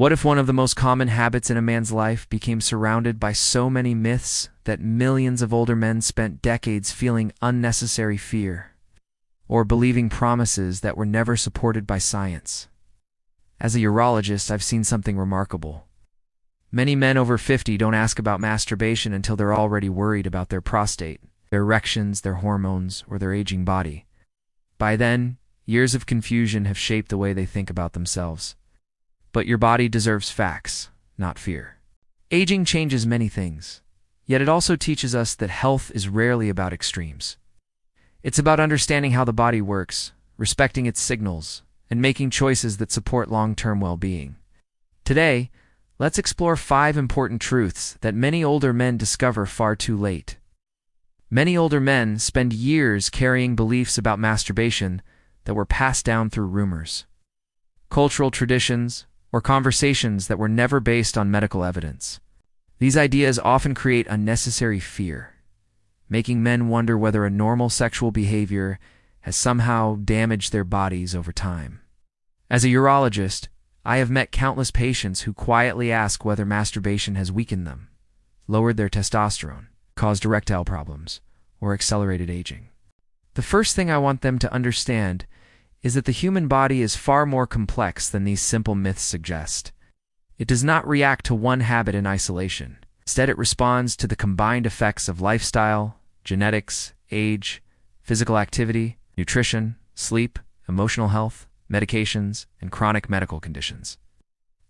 What if one of the most common habits in a man's life became surrounded by so many myths that millions of older men spent decades feeling unnecessary fear, or believing promises that were never supported by science? As a urologist, I've seen something remarkable. Many men over 50 don't ask about masturbation until they're already worried about their prostate, their erections, their hormones, or their aging body. By then, years of confusion have shaped the way they think about themselves. But your body deserves facts, not fear. Aging changes many things, yet it also teaches us that health is rarely about extremes. It's about understanding how the body works, respecting its signals, and making choices that support long-term well-being. Today, let's explore 5 important truths that many older men discover far too late. Many older men spend years carrying beliefs about masturbation that were passed down through rumors, cultural traditions, or conversations that were never based on medical evidence. These ideas often create unnecessary fear, making men wonder whether a normal sexual behavior has somehow damaged their bodies over time. As a urologist, I have met countless patients who quietly ask whether masturbation has weakened them, lowered their testosterone, caused erectile problems, or accelerated aging. The first thing I want them to understand is that the human body is far more complex than these simple myths suggest. It does not react to one habit in isolation. Instead, it responds to the combined effects of lifestyle, genetics, age, physical activity, nutrition, sleep, emotional health, medications, and chronic medical conditions.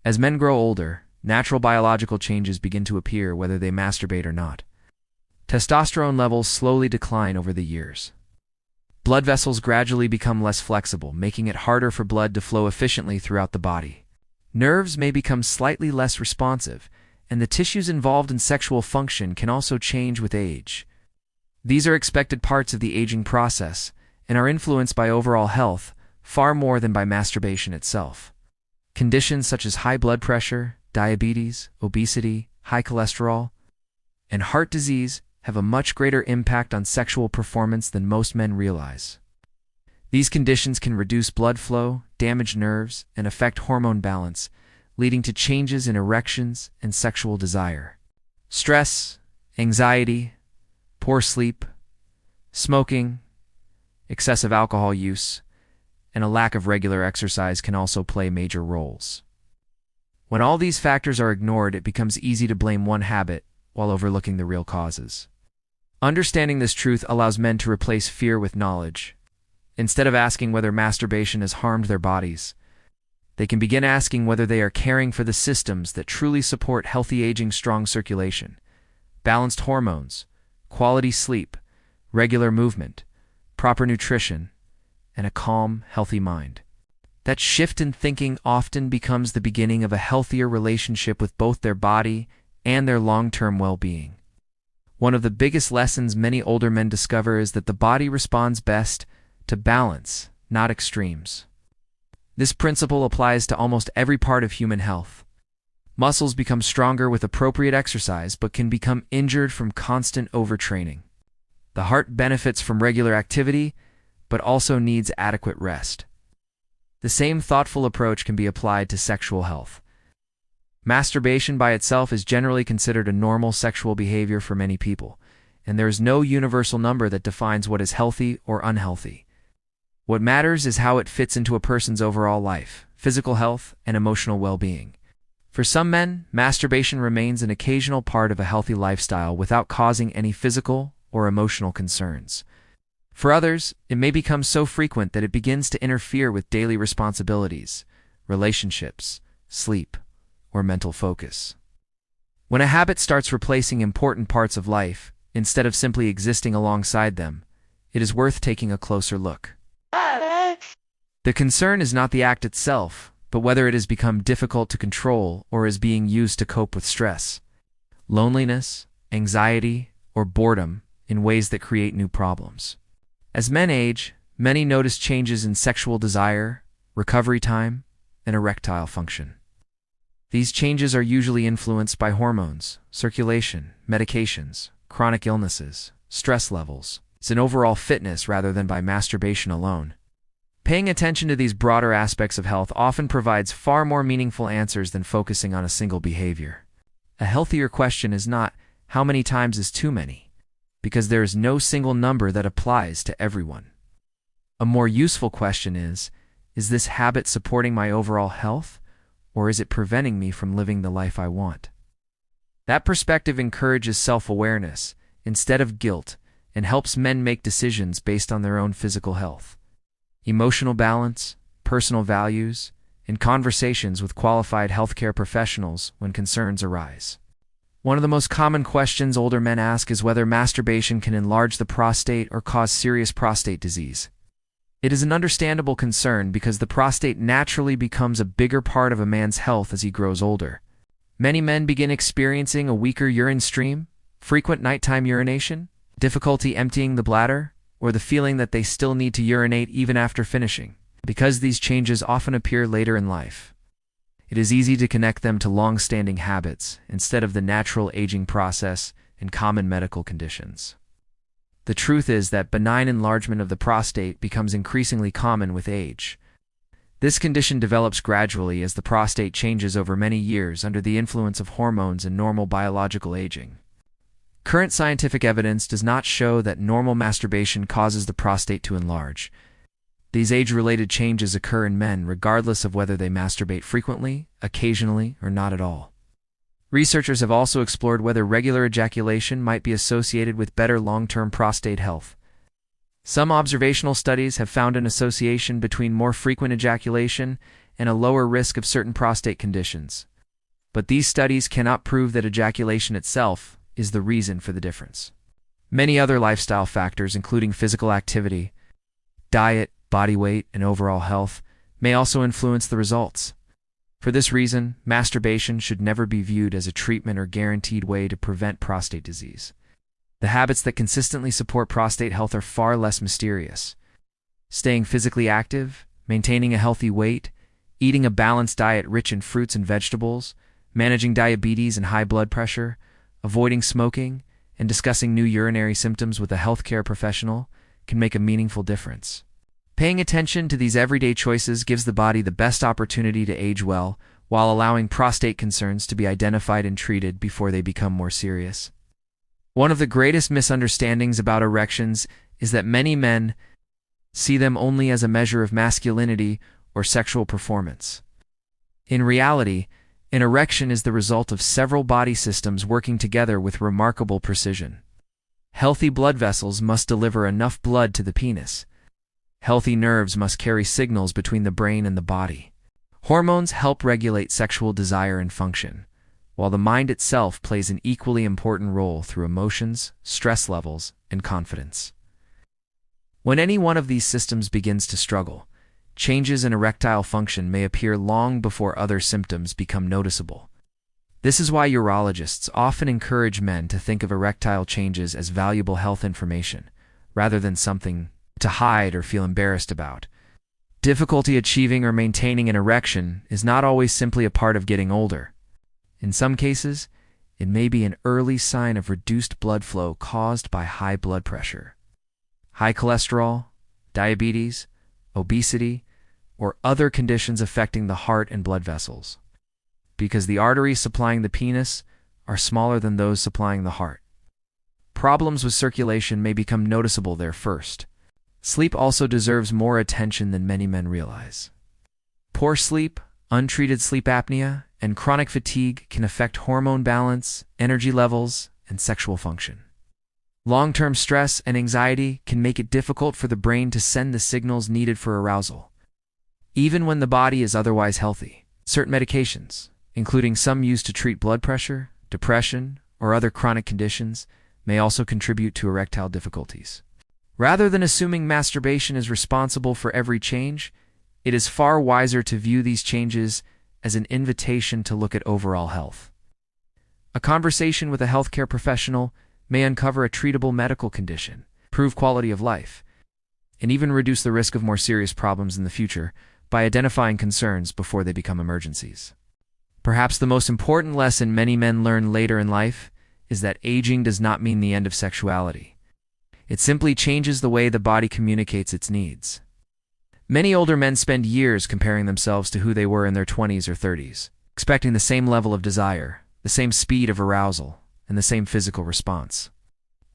As men grow older, natural biological changes begin to appear whether they masturbate or not. Testosterone levels slowly decline over the years. Blood vessels gradually become less flexible, making it harder for blood to flow efficiently throughout the body. Nerves may become slightly less responsive, and the tissues involved in sexual function can also change with age. These are expected parts of the aging process and are influenced by overall health far more than by masturbation itself. Conditions such as high blood pressure, diabetes, obesity, high cholesterol, and heart disease have a much greater impact on sexual performance than most men realize. These conditions can reduce blood flow, damage nerves, and affect hormone balance, leading to changes in erections and sexual desire. Stress, anxiety, poor sleep, smoking, excessive alcohol use, and a lack of regular exercise can also play major roles. When all these factors are ignored, it becomes easy to blame one habit while overlooking the real causes. Understanding this truth allows men to replace fear with knowledge. Instead of asking whether masturbation has harmed their bodies, they can begin asking whether they are caring for the systems that truly support healthy aging, strong circulation, balanced hormones, quality sleep, regular movement, proper nutrition, and a calm, healthy mind. That shift in thinking often becomes the beginning of a healthier relationship with both their body and their long-term well-being. One of the biggest lessons many older men discover is that the body responds best to balance, not extremes. This principle applies to almost every part of human health. Muscles become stronger with appropriate exercise, but can become injured from constant overtraining. The heart benefits from regular activity, but also needs adequate rest. The same thoughtful approach can be applied to sexual health. Masturbation by itself is generally considered a normal sexual behavior for many people, and there is no universal number that defines what is healthy or unhealthy. What matters is how it fits into a person's overall life, physical health, and emotional well-being. For some men, masturbation remains an occasional part of a healthy lifestyle without causing any physical or emotional concerns. For others, it may become so frequent that it begins to interfere with daily responsibilities, relationships, sleep, or mental focus. When a habit starts replacing important parts of life, instead of simply existing alongside them, it is worth taking a closer look. The concern is not the act itself, but whether it has become difficult to control or is being used to cope with stress, loneliness, anxiety, or boredom in ways that create new problems. As men age, many notice changes in sexual desire, recovery time, and erectile function. These changes are usually influenced by hormones, circulation, medications, chronic illnesses, stress levels, and overall fitness rather than by masturbation alone. Paying attention to these broader aspects of health often provides far more meaningful answers than focusing on a single behavior. A healthier question is not, how many times is too many? Because there is no single number that applies to everyone. A more useful question is this habit supporting my overall health, or is it preventing me from living the life I want? That perspective encourages self-awareness instead of guilt and helps men make decisions based on their own physical health, emotional balance, personal values, and conversations with qualified healthcare professionals when concerns arise. One of the most common questions older men ask is whether masturbation can enlarge the prostate or cause serious prostate disease. It is an understandable concern because the prostate naturally becomes a bigger part of a man's health as he grows older. Many men begin experiencing a weaker urine stream, frequent nighttime urination, difficulty emptying the bladder, or the feeling that they still need to urinate even after finishing. Because these changes often appear later in life, it is easy to connect them to long-standing habits instead of the natural aging process and common medical conditions. The truth is that benign enlargement of the prostate becomes increasingly common with age. This condition develops gradually as the prostate changes over many years under the influence of hormones and normal biological aging. Current scientific evidence does not show that normal masturbation causes the prostate to enlarge. These age-related changes occur in men regardless of whether they masturbate frequently, occasionally, or not at all. Researchers have also explored whether regular ejaculation might be associated with better long-term prostate health. Some observational studies have found an association between more frequent ejaculation and a lower risk of certain prostate conditions. But these studies cannot prove that ejaculation itself is the reason for the difference. Many other lifestyle factors, including physical activity, diet, body weight, and overall health, may also influence the results. For this reason, masturbation should never be viewed as a treatment or guaranteed way to prevent prostate disease. The habits that consistently support prostate health are far less mysterious. Staying physically active, maintaining a healthy weight, eating a balanced diet rich in fruits and vegetables, managing diabetes and high blood pressure, avoiding smoking, and discussing new urinary symptoms with a healthcare professional can make a meaningful difference. Paying attention to these everyday choices gives the body the best opportunity to age well, while allowing prostate concerns to be identified and treated before they become more serious. One of the greatest misunderstandings about erections is that many men see them only as a measure of masculinity or sexual performance. In reality, an erection is the result of several body systems working together with remarkable precision. Healthy blood vessels must deliver enough blood to the penis. Healthy nerves must carry signals between the brain and the body. Hormones help regulate sexual desire and function, while the mind itself plays an equally important role through emotions, stress levels, and confidence. When any one of these systems begins to struggle, changes in erectile function may appear long before other symptoms become noticeable. This is why urologists often encourage men to think of erectile changes as valuable health information, rather than something to hide or feel embarrassed about. Difficulty achieving or maintaining an erection is not always simply a part of getting older. In some cases, it may be an early sign of reduced blood flow caused by high blood pressure, high cholesterol, diabetes, obesity, or other conditions affecting the heart and blood vessels, because the arteries supplying the penis are smaller than those supplying the heart. Problems with circulation may become noticeable there first. Sleep also deserves more attention than many men realize. Poor sleep, untreated sleep apnea, and chronic fatigue can affect hormone balance, energy levels, and sexual function. Long-term stress and anxiety can make it difficult for the brain to send the signals needed for arousal. Even when the body is otherwise healthy, certain medications, including some used to treat blood pressure, depression, or other chronic conditions, may also contribute to erectile difficulties. Rather than assuming masturbation is responsible for every change, it is far wiser to view these changes as an invitation to look at overall health. A conversation with a healthcare professional may uncover a treatable medical condition, improve quality of life, and even reduce the risk of more serious problems in the future by identifying concerns before they become emergencies. Perhaps the most important lesson many men learn later in life is that aging does not mean the end of sexuality. It simply changes the way the body communicates its needs. Many older men spend years comparing themselves to who they were in their 20s or 30s, expecting the same level of desire, the same speed of arousal, and the same physical response.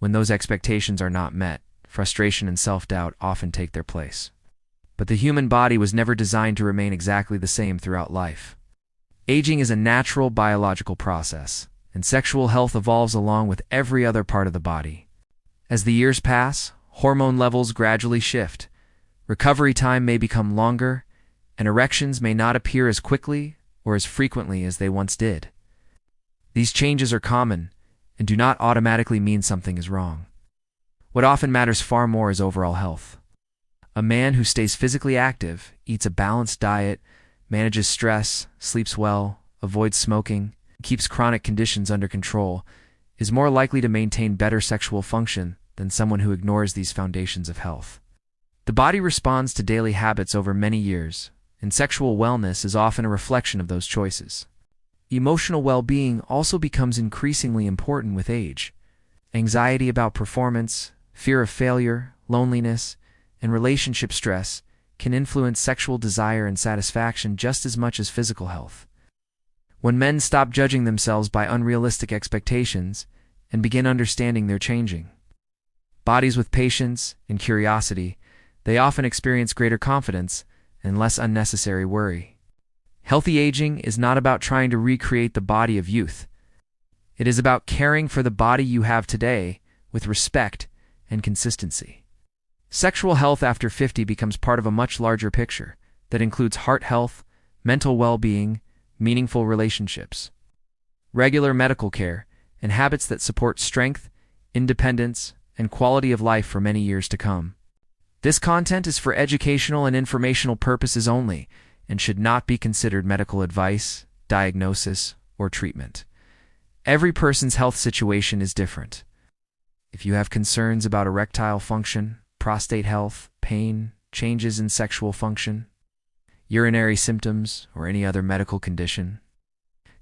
When those expectations are not met, frustration and self-doubt often take their place. But the human body was never designed to remain exactly the same throughout life. Aging is a natural biological process, and sexual health evolves along with every other part of the body. As the years pass, hormone levels gradually shift, recovery time may become longer, and erections may not appear as quickly or as frequently as they once did. These changes are common and do not automatically mean something is wrong. What often matters far more is overall health. A man who stays physically active, eats a balanced diet, manages stress, sleeps well, avoids smoking, keeps chronic conditions under control, is more likely to maintain better sexual function than someone who ignores these foundations of health. The body responds to daily habits over many years, and sexual wellness is often a reflection of those choices. Emotional well-being also becomes increasingly important with age. Anxiety about performance, fear of failure, loneliness, and relationship stress can influence sexual desire and satisfaction just as much as physical health. When men stop judging themselves by unrealistic expectations and begin understanding their changing bodies with patience and curiosity, they often experience greater confidence and less unnecessary worry. Healthy aging is not about trying to recreate the body of youth. It is about caring for the body you have today with respect and consistency. Sexual health after 50 becomes part of a much larger picture that includes heart health, mental well-being, meaningful relationships, regular medical care, and habits that support strength, independence, and quality of life for many years to come. This content is for educational and informational purposes only and should not be considered medical advice, diagnosis, or treatment. Every person's health situation is different. If you have concerns about erectile function, prostate health, pain, changes in sexual function, urinary symptoms, or any other medical condition,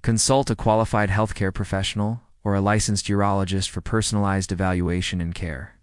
consult a qualified healthcare professional or a licensed urologist for personalized evaluation and care.